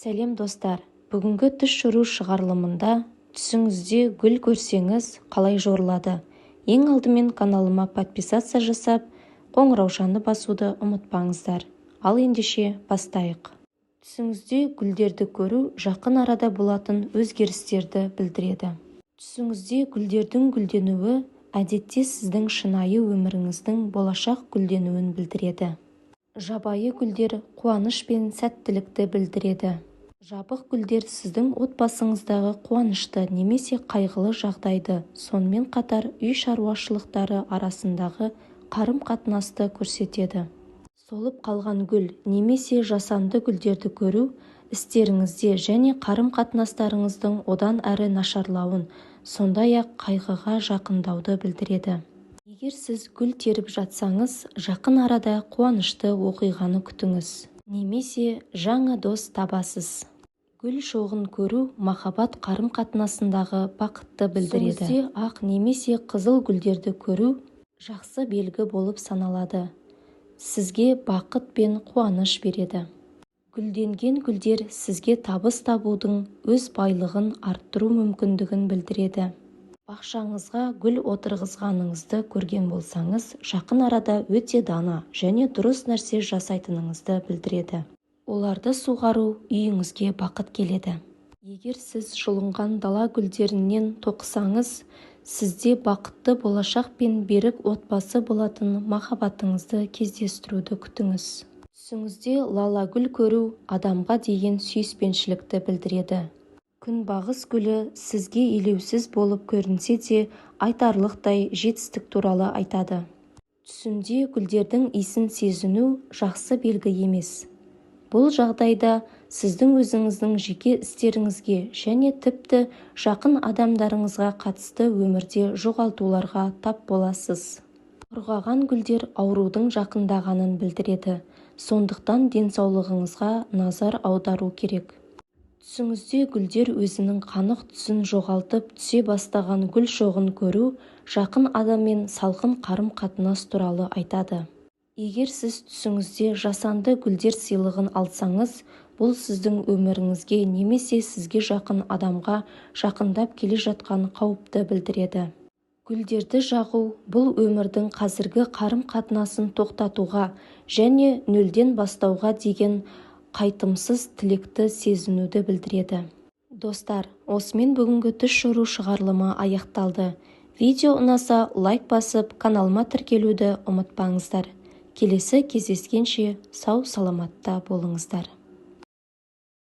Сәлем достар, бүгінгі түс жору шығарылымында түсіңізде гүл көрсеңіз қалай жорылады? Ең алдымен каналыма подписация жасап, қоңыраушаны басуды ұмытпаңыздар. Ал ендеше бастайық. Түсіңізде гүлдерді көру жақын арада болатын өзгерістерді білдіреді. Түсіңізде гүлдердің гүлденуі әдетте сіздің шынайы өміріңіздің болашақ гүлденуін білдіреді. Жабайы гүлдер қуаныш пен сәттілікті білдіреді. Жабық гүлдер сіздің отбасыңыздағы қуанышты немесе қайғылы жағдайды, сонымен қатар үй шаруашылықтары арасындағы қарым-қатынасты көрсетеді. Солып қалған гүл немесе жасанды гүлдерді көру істеріңізде және қарым-қатынастарыңыздың одан әрі нашарлауын, сондай-ақ қайғыға жақындауды білдіреді. Егер сіз гүл теріп жатсаңыз, жақын арада қуанышты оқиғаны күтіңіз, немесе жаңа дос табасыз. Гүл шоғын көру махаббат қарым-қатынасындағы бақытты білдіреді. Түсіңізде ақ немесе қызыл гүлдерді көру жақсы белгі болып саналады. Сізге бақыт пен қуаныш береді. Гүлденген гүлдер сізге табыс табудың өз байлығын арттыру мүмкіндігін білдіреді. Бақшаңызға гүл отырғызғаныңызды көрген болсаңыз, жақын арада өте дана және дұрыс нәрсе жасайтыныңызды білдіреді. Оларды суғару үйіңізге бақыт келеді. Егер сіз жұлынған дала гүлдерінен тоқысаңыз, сізде бақытты болашақ пен берік отбасы болатын махаббатыңызды кездестіруді күтіңіз. Түсіңізде лала гүл көру адамға деген сүйіспеншілікті білдіреді. Күнбағыс гүлі сізге елеусіз болып көрінсе де айтарлықтай жетістік туралы айтады. Түсімде гүлдердің иісін сезіну жақсы белгі емес. Бұл жағдайда сіздің өзіңіздің жеке істеріңізге және тіпті жақын адамдарыңызға қатысты өмірде жоғалтуларға тап боласыз. Құрғаған гүлдер аурудың жақындағанын білдіреді, сондықтан денсаулығыңызға назар аудару керек. Түсіңізде гүлдер өзінің қанық түсін жоғалтып түсе бастаған гүл шоғын көру жақын адаммен салқын қарым-қатынас туралы айтады. Егер сіз түсіңізде жасанды гүлдер сыйлығын алсаңыз, бұл сіздің өміріңізге немесе сізге жақын адамға жақындап келе жатқан қауіпті білдіреді. Гүлдерді жағу бұл өмірдің қазіргі қарым-қатынасын тоқтатуға және нөлден бастауға деген қайтымсыз тілекті сезінуді білдіреді. Достар, осымен бүгінгі түс жору шығарылымы аяқталды. Видео ұнаса лайк басып, каналыма тіркелуді ұмытпаңыздар. Келесі кездескенше сау саламатта болыңыздар.